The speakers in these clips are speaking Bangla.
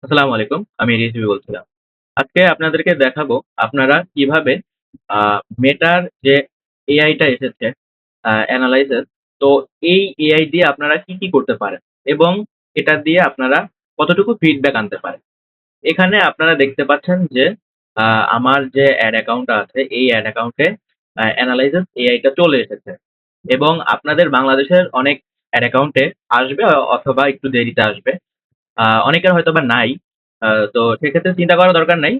আসসালামু আলাইকুম। আমি রিজভী বলছিলাম। আজকে আপনাদেরকে দেখাবো আপনারা কিভাবে আ মেটার যে এআই টা এসেছে এনালাইসিস, তো এই এআই দিয়ে আপনারা কি করতে পারেন এবং এটা দিয়ে আপনারা কতটুকু ফিডব্যাক আনতে পারেন। এখানে আপনারা দেখতে পাচ্ছেন যে আ আমার যে এড অ্যাকাউন্ট টা আছে এই এড অ্যাকাউন্টে এনালাইসিস এআই টা চলে এসেছে এবং আপনাদের বাংলাদেশের অনেক এড অ্যাকাউন্টে আসবে অথবা একটু দেরিতে আসবে। অনেকের হয়তোবা নাই। তো সেক্ষেত্রে চিন্তা করার দরকার নাই।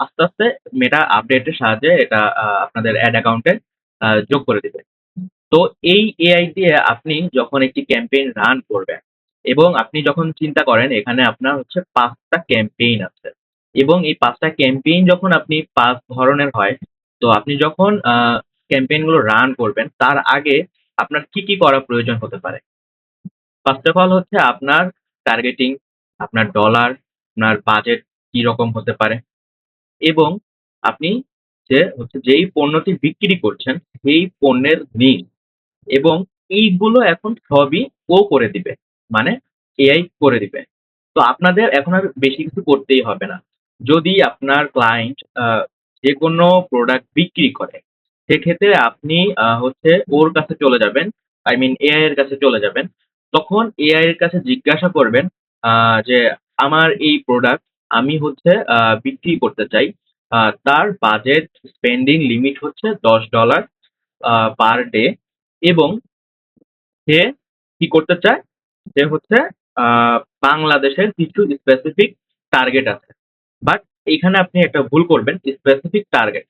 আস্তে আস্তে মেটা আপডেটের সাহায্যে এটা আপনাদের এড অ্যাকাউন্টে যোগ করে দিবে। তো এই এআই দিয়ে আপনি যখন একটি ক্যাম্পেইন রান করবেন এবং আপনি যখন চিন্তা করেন এখানে আপনার হচ্ছে ৫ টা ক্যাম্পেইন আছে এবং এই ৫ টা ক্যাম্পেইন যখন আপনি ৫ ধরনের হয়, তো আপনি যখন ক্যাম্পেইন গুলো রান করবেন তার আগে আপনার কি করা প্রয়োজন হতে পারে? ফার্স্ট অফ অল হচ্ছে আপনার টার্গেটিং, আপনার ডলার, আপনার বাজেট কি রকম হতে পারে এবং আপনি যেই পণ্যটি বিক্রি করছেন সেই পণ্যের নিড এবং এইগুলো এখন সবই ও করে দিবে। মানে এআই করে দিবে। তো আপনাদের এখন আর বেশি কিছু করতেই হবে না। যদি আপনার ক্লায়েন্ট যেকোনো প্রোডাক্ট বিক্রি করে, সেক্ষেত্রে আপনি হচ্ছে ওর কাছে চলে যাবেন। আই মিন এআই এর কাছে চলে যাবেন। তখন এআই এর কাছে জিজ্ঞাসা করবেন আ যে, "আমার এই প্রোডাক্ট আমি হচ্ছে বিক্রি করতে চাই। তার বাজেট স্পেন্ডিং লিমিট হচ্ছে $10 পার ডে এবং সে কি করতে চায়? সে হচ্ছে আ বাংলাদেশের কিছু স্পেসিফিক টার্গেট আছে। বাট এইখানে আপনি একটা ভুল করবেন, স্পেসিফিক টার্গেট।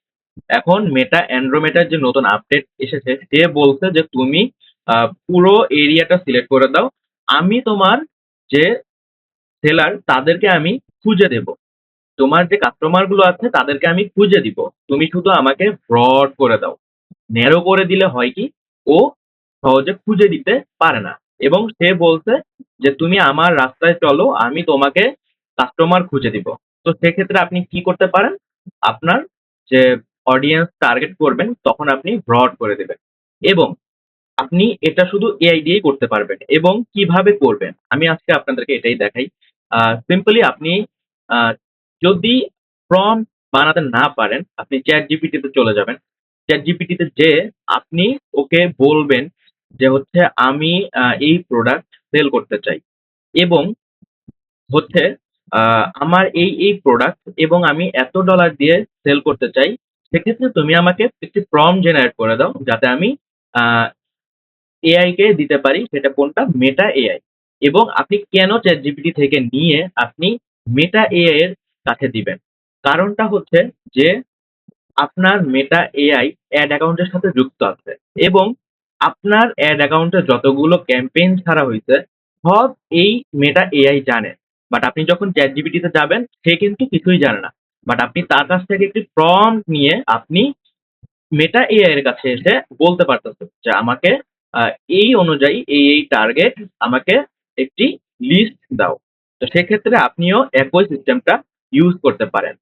এখন মেটা অ্যান্ড্রোমেটার যে নতুন আপডেট এসেছে, সে বলছে যে তুমি আ পুরো এরিয়াটা সিলেক্ট করে দাও। আমি তোমার যে সেলার তাদেরকে আমি খুঁজে দেব। তোমার যে কাস্টমার গুলো আছে তাদেরকে আমি খুঁজে দিব। তুমি শুধু আমাকে ব্রড করে দাও। ন্যারো করে দিলে হয় কি? ও সহজে খুঁজে দিতে পারে না। এবং সে বলছে যে, "তুমি আমার রাস্তায় চলো, আমি তোমাকে কাস্টমার খুঁজে দিব।" তো সেক্ষেত্রে আপনি কি করতে পারেন? আপনার যে অডিয়েন্স টার্গেট করবেন, তখন আপনি ব্রড করে দিবেন। এবং আপনি এটা শুধু এআই দিয়েই করতে পারবেন এবং কিভাবে করবেন? আমি আজকে আপনাদেরকে এটাই দেখাই। সিম্পলি আপনি আ যদি প্রম্পট বানাতে না পারেন, আপনি ChatGPT তে চলে যাবেন। ChatGPT তে যেয়ে আপনি ওকে বলবেন যে হচ্ছে আমি এই প্রোডাক্ট সেল করতে চাই এবং হচ্ছে আ আমার এই প্রোডাক্ট এবং আমি এত ডলার দিয়ে সেল করতে চাই। সেক্ষেত্রে তুমি আমাকে একটি প্রম্পট জেনারেট করে দাও যাতে আমি আ এআই কে দিতে পারি সেটা কোনটা? Meta AI. এবং আপনি কেন ChatGPT থেকে নিয়ে আপনি মেটা এআই এর কাছে দিবেন? কারণটা হচ্ছে যে আপনার মেটা এআই এড অ্যাকাউন্ট এর সাথে যুক্ত আছে এবং আপনার এড অ্যাকাউন্টে যতগুলো ক্যাম্পেইন ছাড়া হইছে, সব এই মেটা এআই জানে। বাট আপনি যখন ChatGPT তে যাবেন, সে কিন্তু কিছুই জানে না। বাট আপনি তার কাছ থেকে একটি প্রম্পট নিয়ে আপনি মেটা এআই এর কাছে এসে বলতে পারতেছে যে আমাকে আ এই অনুযায়ী এই টার্গেট আমাকে একটি লিস্ট দাও। তো সেক্ষেত্রে আপনিও একই সিস্টেমটা ইউজ করতে পারেন।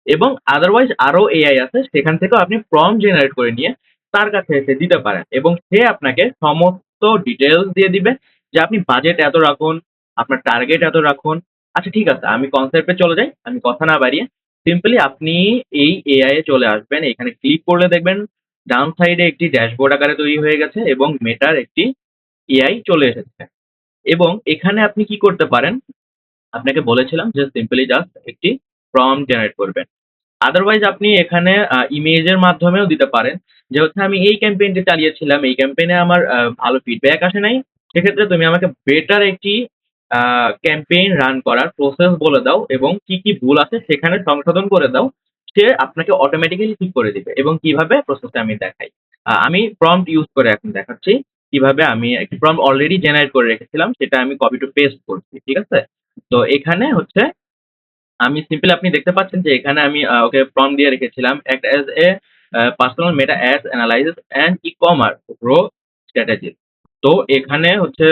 এবং আদারওয়াইজ আরো এআই আছে সেখান থেকেও আপনি প্রম্পট জেনারেট করে নিয়ে তার কাছে এসে দিতে পারেন এবং সে আপনাকে সমস্ত ডিটেইলস দিয়ে দিবে যে আপনি বাজেট এত রাখুন, আপনার টার্গেট এত রাখুন। আচ্ছা ঠিক আছে, আমি কনসেপ্ট এ চলে যাই। আমি কথা না বাড়িয়ে সিম্পলি আপনি এই এআই এ চলে আসবেন। এখানে ক্লিক করলে দেখবেন ডান সাইডে একটি ড্যাশবোর্ড আকারে তৈরি হয়ে গেছে এবং মেটার একটি এআই চলে এসেছে। এবং এখানে আপনি কি করতে পারেন? আপনাকে বলেছিলাম যে সিম্পলি জাস্ট একটি প্রম্পট জেনারেট করবেন। আদারওয়াইজ আপনি এখানে ইমেজের মাধ্যমেও দিতে পারেন। যে হচ্ছে আমি এই ক্যাম্পেইনটি চালিয়েছিলাম। এই ক্যাম্পেইনে আমার ভালো ফিডব্যাক আসে নাই। সেক্ষেত্রে তুমি আমাকে বেটার একটি আ ক্যাম্পেইন রান করার প্রসেস বলে দাও এবং কি ভুল আছে সেখানে সংশোধন করে দাও। সে আপনাকে অটোমেটিক্যালি ঠিক করে দিবে এবং কিভাবে প্রসেসটা আমি দেখাই। আমি প্রম্পট ইউজ করে এখন দেখাচ্ছি। কিভাবে আমি একটি প্রম্পট অলরেডি জেনারেট করে রেখেছিলাম সেটা আমি কপি টু পেস্ট করছি। ঠিক আছে? তো এখানে হচ্ছে আমি সিম্পলি আপনি দেখতে পাচ্ছেন যে এখানে আমি ওকে প্রম্পট দিয়ে রেখেছিলাম act as a personal meta ads analysis and e-commerce grow strategy। তো এখানে হচ্ছে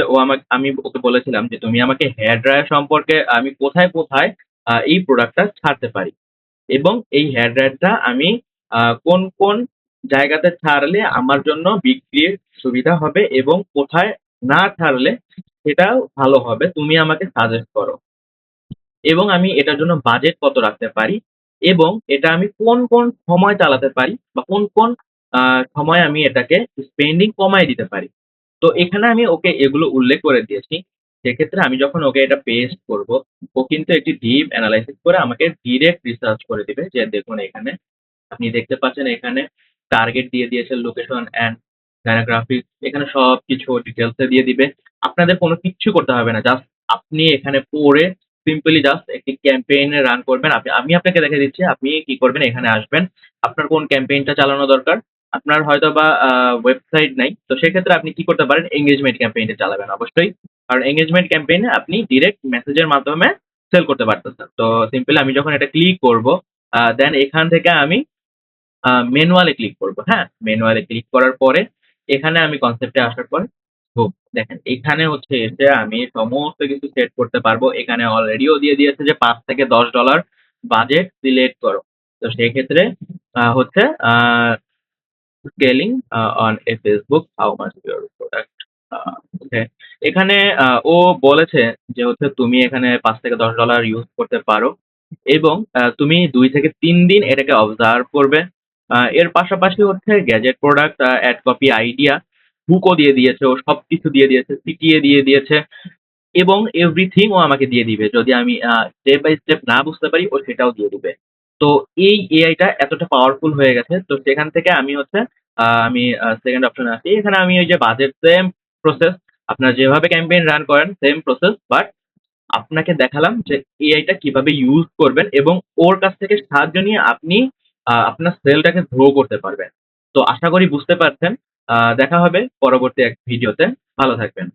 আমি ওকে বলেছিলাম যে তুমি আমাকে হেয়ার ড্রায়ার সম্পর্কে আমি কোথায় এই প্রোডাক্টটা ছাড়তে পারি এবং এই হেয়ার ড্রায়ারটা আমি কোন জায়গাতে ছাড়লে আমার জন্য বিক্রির সুবিধা হবে এবং কোথায় না ছাড়লে সেটাও ভালো হবে। তুমি আমাকে সাজেস্ট করো। এবং আমি এটার জন্য বাজেট কত রাখতে পারি এবং এটা আমি কোন সময় চালাতে পারি বা কোন সময় আমি এটাকে স্পেন্ডিং কমায় দিতে পারি। তো এখানে আমি ওকে এগুলো উল্লেখ করে দিয়েছি। সেক্ষেত্রে আমি যখন ওকে এটা পেস্ট করব, ও কিন্তু একটি ডিপ এনালাইসিস করে আমাকে ডিরেক্ট রিসার্চ করে দিবে যে দেখুন এখানে আপনি দেখতে পাচ্ছেন এখানে টার্গেট দিয়ে দিয়েছে, লোকেশন অ্যান্ড ডেমোগ্রাফিক্স এখানে সবকিছু ডিটেইলস এ দিয়ে দিবে। আপনাদের কোনো কিচ্ছু করতে হবে না। জাস্ট আপনি এখানে পড়ে সিম্পলি জাস্ট একটি ক্যাম্পেইন রান করবেন। আমি আপনাকে দেখিয়ে দিচ্ছি। আপনি কি করবেন এখানে আসবেন। আপনার কোন ক্যাম্পেইনটা চালানো দরকার। আপনার হয়তোবা ওয়েবসাইট নাই। তো সেক্ষেত্রে আপনি কি করতে পারেন এনগেজমেন্ট ক্যাম্পেইনটা চালাবেন অবশ্যই। কারণ এনগেজমেন্ট ক্যাম্পেইনে আপনি ডিরেক্ট মেসেজের মাধ্যমে সেল করতে পারতেছেন। তো সিম্পলি আমি যখন এটা ক্লিক করব দেন এখান থেকে আমি ম্যানুয়াল এ ক্লিক করব। হ্যাঁ? ম্যানুয়াল এ ক্লিক করার পরে এখানে আমি কনসেপ্ট এ আসার পরে বুম দেখেন এখানে হচ্ছে এসে আমি সমস্ত কিছু সেট করতে পারবো। এখানে অলরেডিও দিয়ে দিয়েছে যে $৫ থেকে $১০ বাজেট সিলেক্ট করো। তো সেক্ষেত্রে হচ্ছে uh scaling on a Facebook how much your product uh okay. এখানে ও বলেছে যে হচ্ছে তুমি এখানে $৫ থেকে $১০ ইউস করতে পারো এবং তুমি ২ থেকে ৩ দিন এটাকে অবজার্ভ করবে। এর পাশাপাশি হচ্ছে gadget product, ad copy idea, হুকও দিয়ে দিয়েছে, ও সবকিছু দিয়ে দিয়েছে, সিটিএ দিয়ে দিয়েছে এবং এভরিথিং ও আমাকে দিয়ে দিবে। যদি আমি স্টেপ বাই স্টেপ না বুঝতে পারি ও সেটাও দিয়ে দিবে। তো এই এআইটা এতটা পাওয়ারফুল হয়ে গেছে। তো সেখান থেকে আমি হচ্ছে আমি 2nd অপশনে আসি। এখানে আমি ওই যে বাজেট সেম প্রসেস আপনারা যেভাবে ক্যাম্পেইন রান করেন সেম প্রসেস বাট আপনাকে দেখালাম যে এআইটা কিভাবে ইউজ করবেন এবং ওর কাছ থেকে সাহায্য নিয়ে আপনি আপনার সেলটাকে গ্রো করতে পারবেন। তো আশা করি বুঝতে পারছেন। দেখা হবে পরবর্তী এক ভিডিওতে। ভালো থাকবেন।